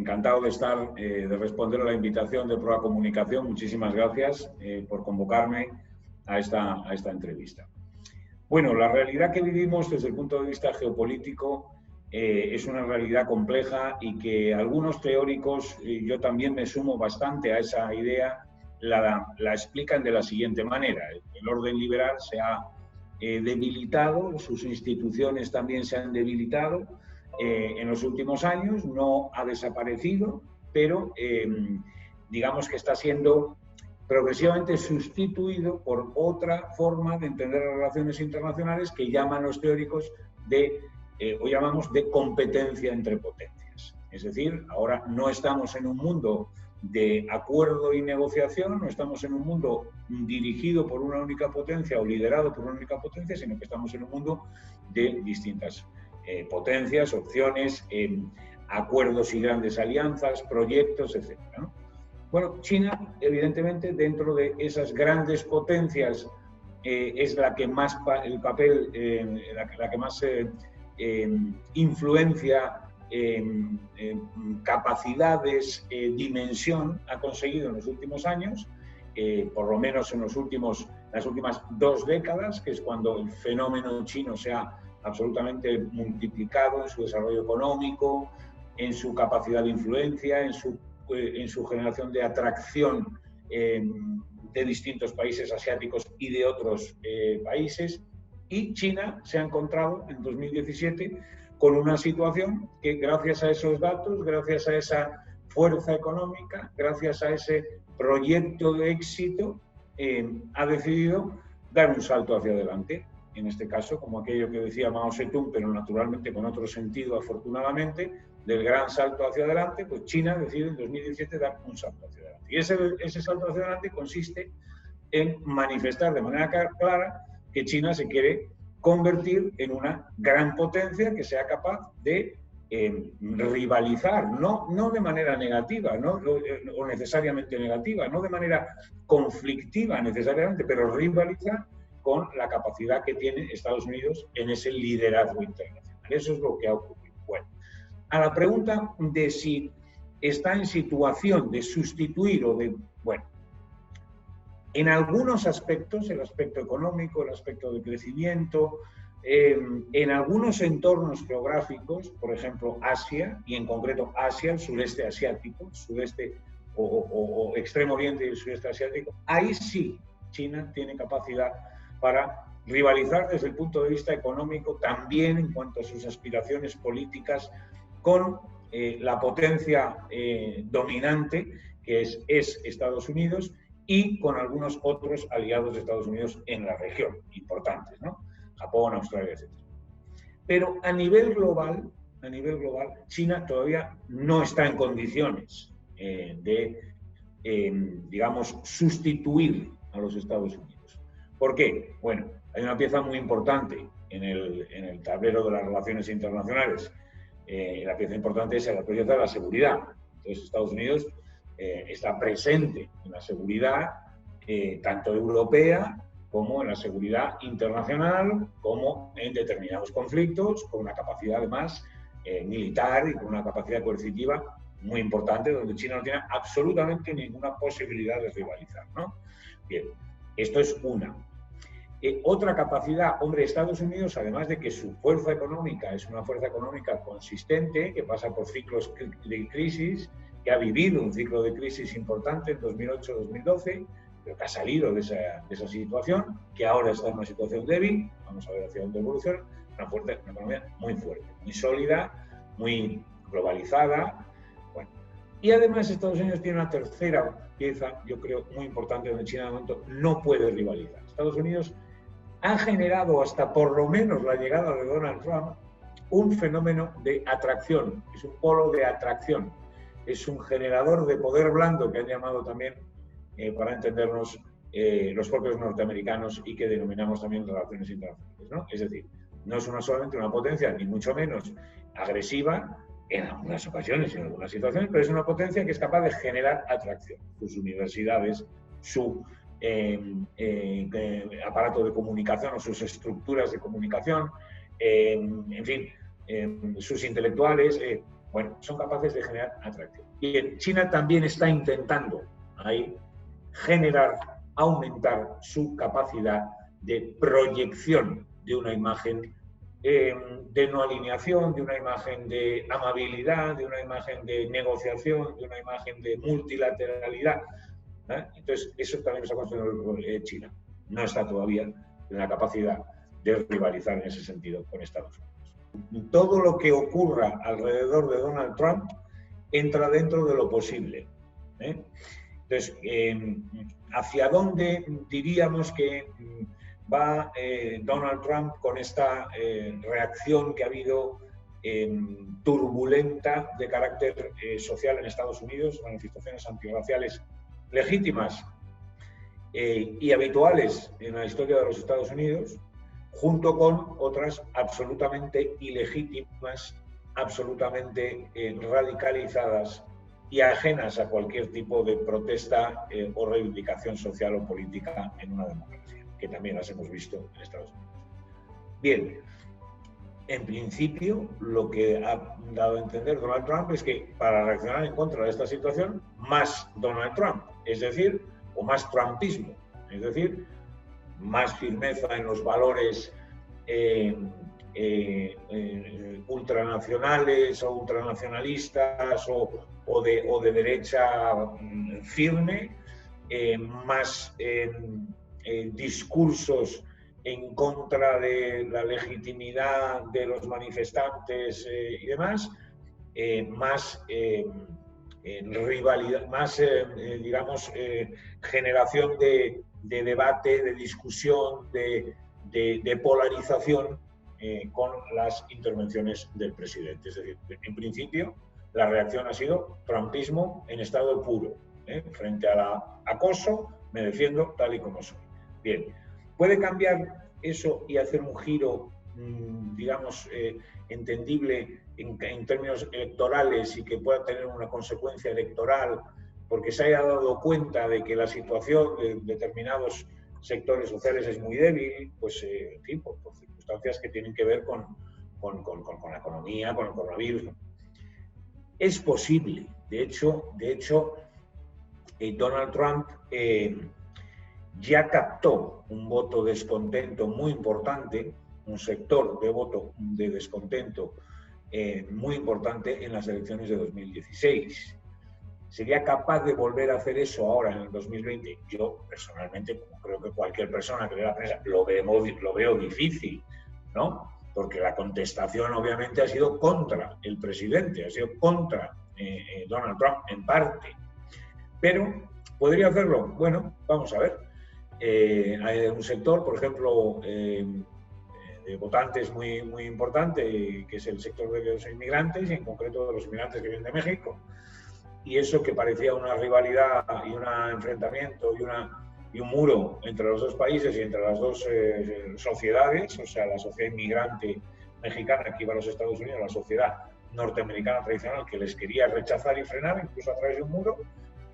encantado de estar, de responder a la invitación de Proa Comunicación. Muchísimas gracias por convocarme a esta entrevista. Bueno, la realidad que vivimos desde el punto de vista geopolítico es una realidad compleja y que algunos teóricos, yo también me sumo bastante a esa idea, la explican de la siguiente manera. El orden liberal se ha debilitado, sus instituciones también se han debilitado en los últimos años, no ha desaparecido, pero digamos que está siendo progresivamente sustituido por otra forma de entender las relaciones internacionales que llaman los teóricos o llamamos de competencia entre potencias. Es decir, ahora no estamos en un mundo de acuerdo y negociación, no estamos en un mundo dirigido por una única potencia o liderado por una única potencia, sino que estamos en un mundo de distintas potencias, opciones, acuerdos y grandes alianzas, proyectos, etc., ¿no? Bueno, China, evidentemente, dentro de esas grandes potencias, es la que más la que más influencia, capacidades, dimensión ha conseguido en los últimos años, por lo menos en las últimas 2 décadas, que es cuando el fenómeno chino se ha absolutamente multiplicado en su desarrollo económico, en su capacidad de influencia, en su generación de atracción de distintos países asiáticos y de otros países. Y China se ha encontrado en 2017 con una situación que, gracias a esos datos, gracias a esa fuerza económica, gracias a ese proyecto de éxito, ha decidido dar un salto hacia adelante. En este caso, como aquello que decía Mao Zedong, pero naturalmente con otro sentido, afortunadamente, del gran salto hacia adelante, pues China decide en 2017 dar un salto hacia adelante. Y ese salto hacia adelante consiste en manifestar de manera clara que China se quiere convertir en una gran potencia que sea capaz de rivalizar, no de manera negativa, o necesariamente negativa, no de manera conflictiva necesariamente, pero rivalizar con la capacidad que tiene Estados Unidos en ese liderazgo internacional. Eso es lo que ha ocurrido. Bueno, a la pregunta de si está en situación de sustituir o de... Bueno, en algunos aspectos, el aspecto económico, el aspecto de crecimiento, en algunos entornos geográficos, por ejemplo Asia, y en concreto Asia, el sureste asiático, sudeste o extremo oriente y el sureste asiático, ahí sí China tiene capacidad para rivalizar desde el punto de vista económico, también en cuanto a sus aspiraciones políticas, con la potencia dominante que es Estados Unidos, y con algunos otros aliados de Estados Unidos en la región, importantes, ¿no? Japón, Australia, etc. Pero a nivel global, China todavía no está en condiciones digamos, sustituir a los Estados Unidos. ¿Por qué? Bueno, hay una pieza muy importante en el tablero de las relaciones internacionales. La pieza importante es la pieza de la seguridad. Entonces, Estados Unidos está presente en la seguridad, tanto europea como en la seguridad internacional, como en determinados conflictos, con una capacidad además militar y con una capacidad coercitiva muy importante, donde China no tiene absolutamente ninguna posibilidad de rivalizar, ¿no? Bien, esto es una. Otra capacidad, hombre, Estados Unidos, además de que su fuerza económica es una fuerza económica consistente, que pasa por ciclos de crisis, que ha vivido un ciclo de crisis importante en 2008-2012, pero que ha salido de esa situación, que ahora está en una situación débil, vamos a ver hacia dónde evoluciona, una economía muy fuerte, muy sólida, muy globalizada. Bueno. Y además Estados Unidos tiene una tercera pieza, yo creo, muy importante, donde China de momento no puede rivalizar. Estados Unidos ha generado hasta por lo menos la llegada de Donald Trump un fenómeno de atracción, es un polo de atracción, es un generador de poder blando que han llamado también, para entendernos, los propios norteamericanos y que denominamos también relaciones internacionales, ¿no? Es decir, no es solamente una potencia, ni mucho menos agresiva, en algunas ocasiones, en algunas situaciones, pero es una potencia que es capaz de generar atracción. Sus universidades, su aparato de comunicación o sus estructuras de comunicación, en fin, sus intelectuales, Bueno, son capaces de generar atracción. Bien, China también está intentando ahí generar, aumentar su capacidad de proyección de una imagen de no alineación, de una imagen de amabilidad, de una imagen de negociación, de una imagen de multilateralidad. Entonces, eso también lo está construyendo China. No está todavía en la capacidad de rivalizar en ese sentido con Estados Unidos. Todo lo que ocurra alrededor de Donald Trump entra dentro de lo posible. Entonces, ¿hacia dónde diríamos que va Donald Trump con esta reacción que ha habido turbulenta de carácter social en Estados Unidos, manifestaciones antirraciales legítimas y habituales en la historia de los Estados Unidos, junto con otras absolutamente ilegítimas, absolutamente radicalizadas y ajenas a cualquier tipo de protesta o reivindicación social o política en una democracia, que también las hemos visto en Estados Unidos. Bien, en principio, lo que ha dado a entender Donald Trump es que para reaccionar en contra de esta situación, más Donald Trump, es decir, o más trumpismo, es decir, más firmeza en los valores ultranacionales o ultranacionalistas o de derecha firme, más discursos en contra de la legitimidad de los manifestantes y demás, más rivalidad, más, digamos, generación de debate, de discusión, de polarización con las intervenciones del presidente. Es decir, en principio, la reacción ha sido trumpismo en estado puro. Frente al acoso, me defiendo tal y como soy. Bien, ¿puede cambiar eso y hacer un giro, digamos, entendible en términos electorales y que pueda tener una consecuencia electoral porque se haya dado cuenta de que la situación de determinados sectores sociales es muy débil? Pues, en fin, por circunstancias que tienen que ver con la economía, con el coronavirus. Es posible. De hecho, Donald Trump ya captó un voto de descontento muy importante, un sector de voto de descontento muy importante en las elecciones de 2016. ¿Sería capaz de volver a hacer eso ahora en el 2020? Yo, personalmente, como creo que cualquier persona que lee la prensa, lo veo difícil, ¿no? Porque la contestación, obviamente, ha sido contra el presidente, ha sido contra Donald Trump, en parte. Pero, ¿podría hacerlo? Bueno, vamos a ver. Hay un sector, por ejemplo, de votantes muy, muy importante, que es el sector de los inmigrantes, y en concreto de los inmigrantes que vienen de México, y eso que parecía una rivalidad y un enfrentamiento y un muro entre los dos países y entre las dos sociedades, o sea, la sociedad inmigrante mexicana que iba a los Estados Unidos, la sociedad norteamericana tradicional que les quería rechazar y frenar, incluso a través de un muro,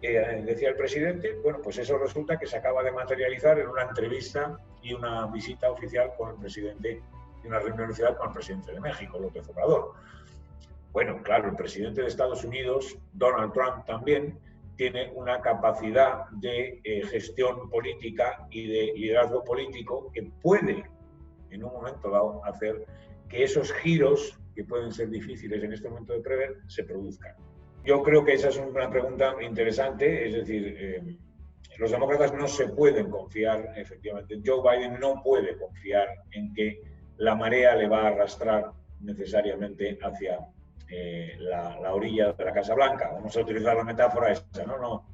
decía el presidente. Bueno, pues eso resulta que se acaba de materializar en una entrevista y una visita oficial con el presidente, y una reunión oficial con el presidente de México, López Obrador. Bueno, claro, el presidente de Estados Unidos, Donald Trump, también tiene una capacidad de gestión política y de liderazgo político que puede, en un momento dado, hacer que esos giros, que pueden ser difíciles en este momento de prever, se produzcan. Yo creo que esa es una pregunta interesante, es decir, los demócratas no se pueden confiar, efectivamente, Joe Biden no puede confiar en que la marea le va a arrastrar necesariamente hacia la orilla de la Casa Blanca. Vamos a utilizar la metáfora esa, ¿no?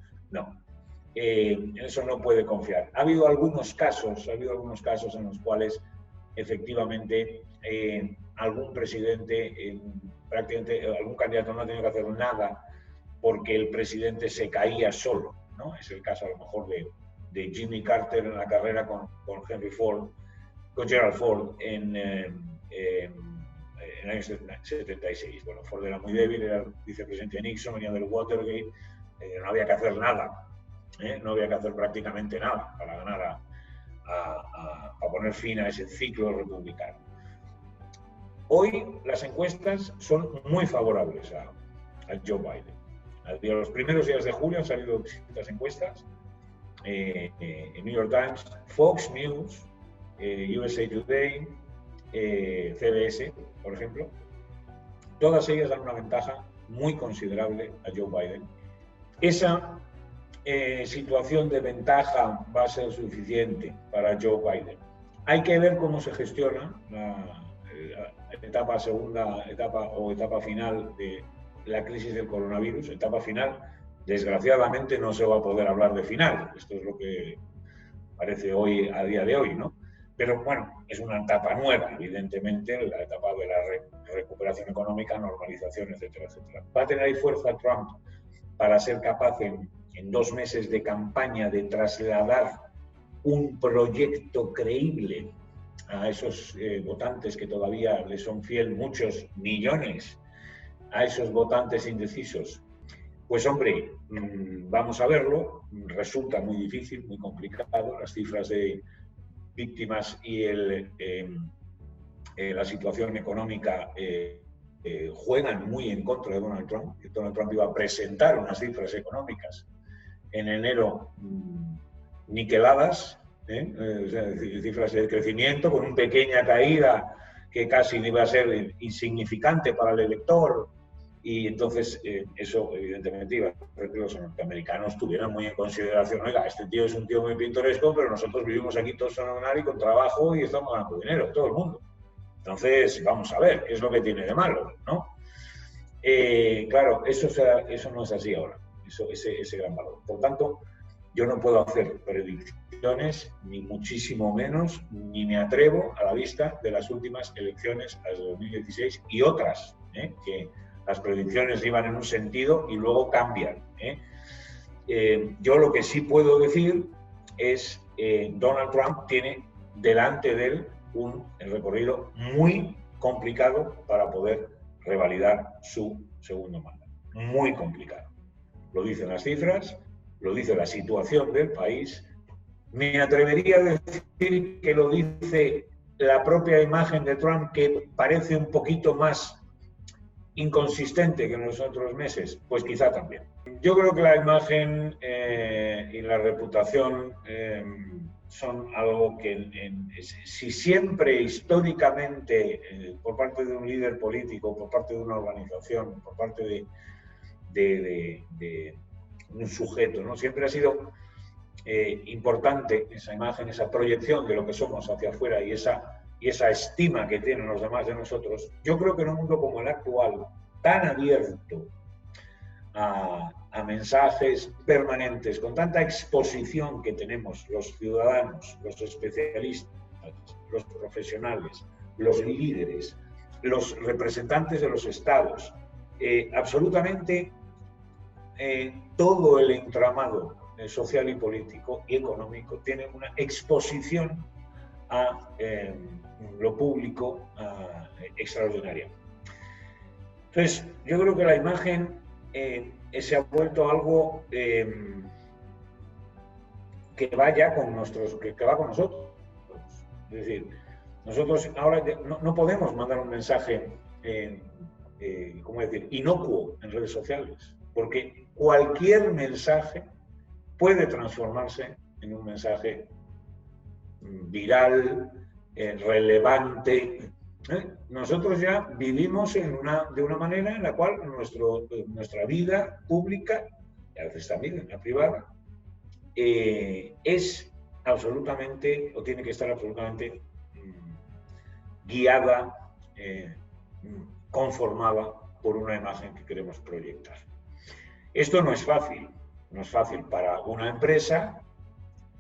En eso no puede confiar. Ha habido algunos casos en los cuales efectivamente algún presidente, prácticamente algún candidato no ha tenido que hacer nada porque el presidente se caía solo, ¿no? Es el caso a lo mejor de Jimmy Carter en la carrera con Gerald Ford en el año 76. Bueno, Ford era muy débil, era el vicepresidente de Nixon, venía del Watergate, no había que hacer nada, no había que hacer prácticamente nada para ganar a poner fin a ese ciclo republicano. Hoy las encuestas son muy favorables a a Joe Biden. A los primeros días de julio han salido distintas encuestas, en New York Times, Fox News, USA Today, CBS, por ejemplo. Todas ellas dan una ventaja muy considerable a Joe Biden. Esa situación de ventaja va a ser suficiente para Joe Biden. Hay que ver cómo se gestiona la segunda etapa o etapa final de la crisis del coronavirus. Etapa final, desgraciadamente no se va a poder hablar de final. Esto es lo que parece hoy, a día de hoy, ¿no? Pero bueno, es una etapa nueva, evidentemente, la etapa de la recuperación económica, normalización, etcétera, etcétera. Va a tener ahí fuerza Trump para ser capaz en 2 meses de campaña de trasladar un proyecto creíble a esos votantes que todavía le son fiel, muchos millones, a esos votantes indecisos. Pues hombre, vamos a verlo, resulta muy difícil, muy complicado, las cifras de víctimas y la situación económica juegan muy en contra de Donald Trump. Donald Trump iba a presentar unas cifras económicas en enero niqueladas, o sea, cifras de crecimiento con una pequeña caída que casi iba a ser insignificante para el elector. Y entonces eso evidentemente iba a hacer que los norteamericanos tuvieran muy en consideración, oiga, este tío es un tío muy pintoresco, pero nosotros vivimos aquí todos fenomenal y con trabajo y estamos ganando dinero, todo el mundo. Entonces, vamos a ver, ¿qué es lo que tiene de malo?, ¿no? Claro, eso no es así ahora, ese gran valor. Por tanto, yo no puedo hacer predicciones, ni muchísimo menos, ni me atrevo a la vista de las últimas elecciones, las de 2016 y otras, que las predicciones iban en un sentido y luego cambian. Yo lo que sí puedo decir es Donald Trump tiene delante de él un recorrido muy complicado para poder revalidar su segundo mandato. Muy complicado. Lo dicen las cifras, lo dice la situación del país. Me atrevería a decir que lo dice la propia imagen de Trump, que parece un poquito más inconsistente que en los otros meses, pues quizá también. Yo creo que la imagen y la reputación son algo que si siempre históricamente por parte de un líder político, por parte de una organización, por parte de un sujeto, ¿no?, siempre ha sido importante esa imagen, esa proyección de lo que somos hacia afuera y esa estima que tienen los demás de nosotros. Yo creo que en un mundo como el actual, tan abierto a mensajes permanentes, con tanta exposición que tenemos los ciudadanos, los especialistas, los profesionales, los líderes, los representantes de los estados, absolutamente todo el entramado social y político y económico tiene una exposición a lo público extraordinaria. Entonces, yo creo que la imagen se ha vuelto algo que va con nosotros. Es decir, nosotros ahora no podemos mandar un mensaje, ¿cómo decir?, inocuo en redes sociales, porque cualquier mensaje puede transformarse en un mensaje viral, relevante. Nosotros ya vivimos de una manera en la cual nuestra vida pública, y a veces también en la privada, es absolutamente, o tiene que estar absolutamente guiada, conformada por una imagen que queremos proyectar. Esto no es fácil. No es fácil para una empresa,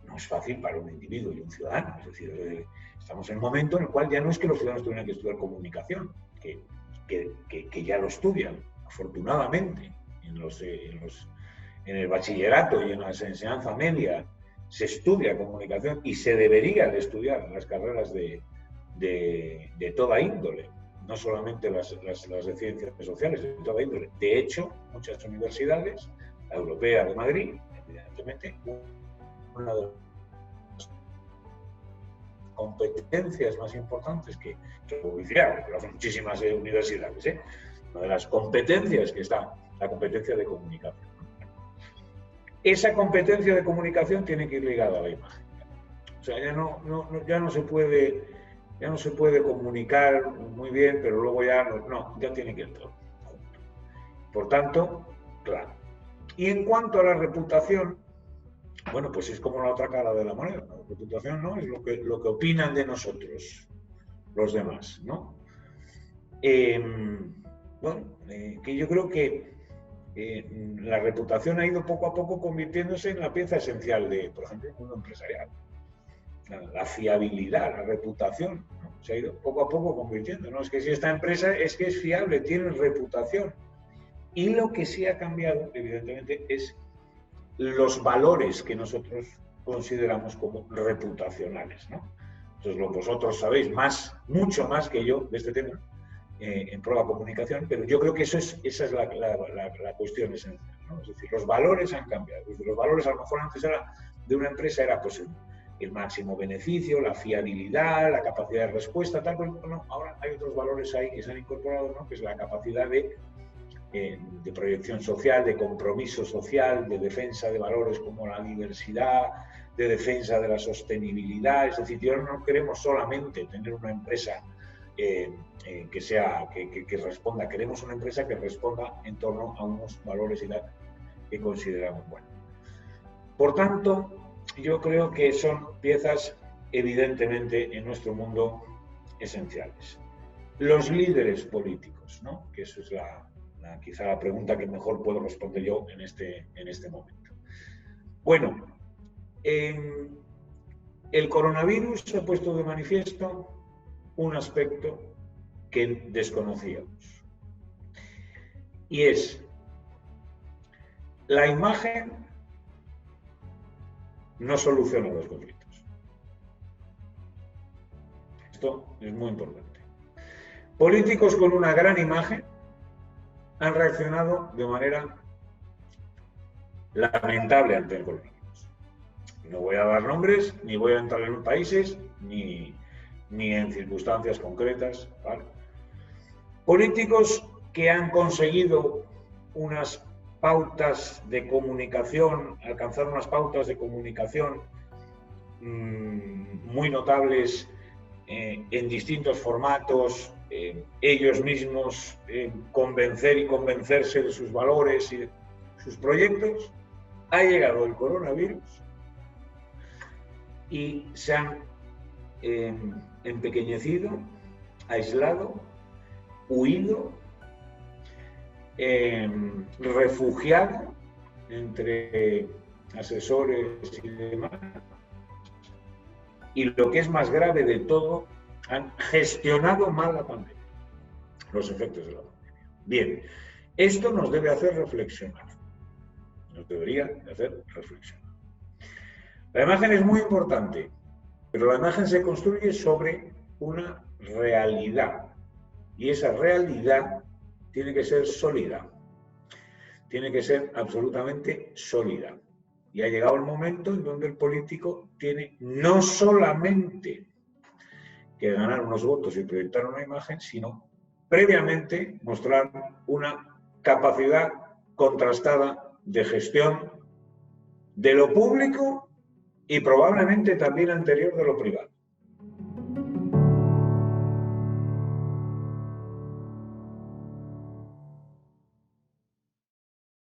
no es fácil para un individuo y un ciudadano. Es decir, estamos en un momento en el cual ya no es que los ciudadanos tengan que estudiar comunicación, que ya lo estudian, afortunadamente, en el bachillerato y en la enseñanza media se estudia comunicación y se debería de estudiar las carreras de toda índole, no solamente las de ciencias sociales, de toda índole. De hecho, muchas universidades, la Europea de Madrid, evidentemente, una de las competencias más importantes que publicidad, porque lo hacen muchísimas universidades, una de las competencias que está la competencia de comunicación. Esa competencia de comunicación tiene que ir ligada a la imagen. O sea, ya no se puede comunicar muy bien, pero luego ya ya tiene que ir todo junto. Por tanto, claro. Y en cuanto a la reputación, bueno, pues es como la otra cara de la moneda. La reputación, ¿no?, es lo que opinan de nosotros los demás, ¿no? Que yo creo que la reputación ha ido poco a poco convirtiéndose en la pieza esencial de, por ejemplo, el mundo empresarial. La fiabilidad, la reputación, ¿no?, se ha ido poco a poco convirtiendo, ¿no? Es que si esta empresa es que es fiable, tiene reputación. Y lo que sí ha cambiado, evidentemente, es los valores que nosotros consideramos como reputacionales, ¿no? Entonces, vosotros sabéis mucho más que yo de este tema en pro de la comunicación, pero yo creo que esa es la cuestión esencial, ¿no? Es decir, los valores han cambiado. Los valores, a lo mejor antes de una empresa era pues el máximo beneficio, la fiabilidad, la capacidad de respuesta, tal, pero no, ahora hay otros valores ahí que se han incorporado, ¿no?, que es la capacidad de proyección social, de compromiso social, de defensa de valores como la diversidad, de defensa de la sostenibilidad. Es decir, yo no queremos solamente tener una empresa que responda, queremos una empresa que responda en torno a unos valores y tal que consideramos buenos. Por tanto, yo creo que son piezas evidentemente en nuestro mundo esenciales. Los líderes políticos, ¿no?, que eso es quizá la pregunta que mejor puedo responder yo en este momento. Bueno, el coronavirus ha puesto de manifiesto un aspecto que desconocíamos, y es la imagen no soluciona los conflictos. Esto es muy importante. Políticos con una gran imagen han reaccionado de manera lamentable ante el coronavirus. No voy a dar nombres, ni voy a entrar en países, ni en circunstancias concretas, ¿vale? Políticos que han conseguido unas pautas de comunicación, alcanzar unas pautas de comunicación muy notables en distintos formatos, ellos mismos convencer y convencerse de sus valores y de sus proyectos. Ha llegado el coronavirus y se han empequeñecido, aislado, huido, refugiado entre asesores y demás. Y lo que es más grave de todo, han gestionado mal la pandemia, los efectos de la pandemia. Bien, esto nos debe hacer reflexionar, nos debería hacer reflexionar. La imagen es muy importante, pero la imagen se construye sobre una realidad, y esa realidad tiene que ser sólida, tiene que ser absolutamente sólida. Y ha llegado el momento en donde el político tiene no solamente que ganar unos votos y proyectar una imagen, sino previamente mostrar una capacidad contrastada de gestión de lo público y probablemente también anterior de lo privado.